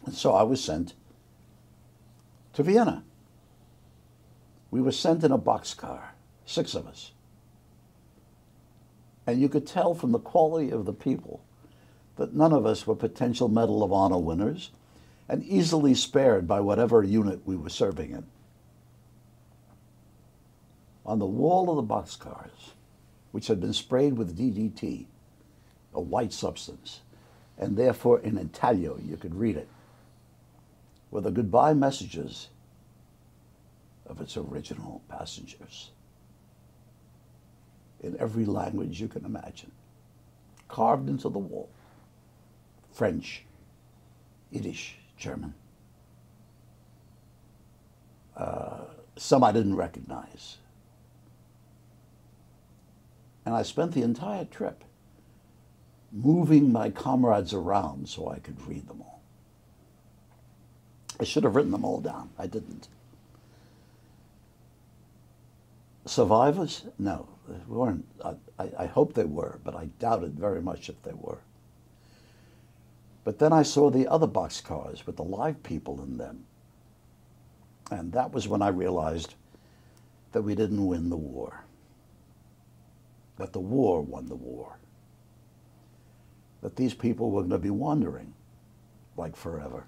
And so I was sent to Vienna. We were sent in a boxcar, 6 of us. And you could tell from the quality of the people that none of us were potential Medal of Honor winners and easily spared by whatever unit we were serving in. On the wall of the boxcars, which had been sprayed with DDT, a white substance, and therefore in Italian you could read it, were the goodbye messages of its original passengers in every language you can imagine, carved into the wall. French, Yiddish, German. Some I didn't recognize. And I spent the entire trip moving my comrades around so I could read them all. I should have written them all down. I didn't. Survivors? No, they weren't. I hope they were, but I doubted very much if they were. But then I saw the other boxcars with the live people in them. And that was when I realized that we didn't win the war. That the war won the war. That these people were going to be wandering like forever.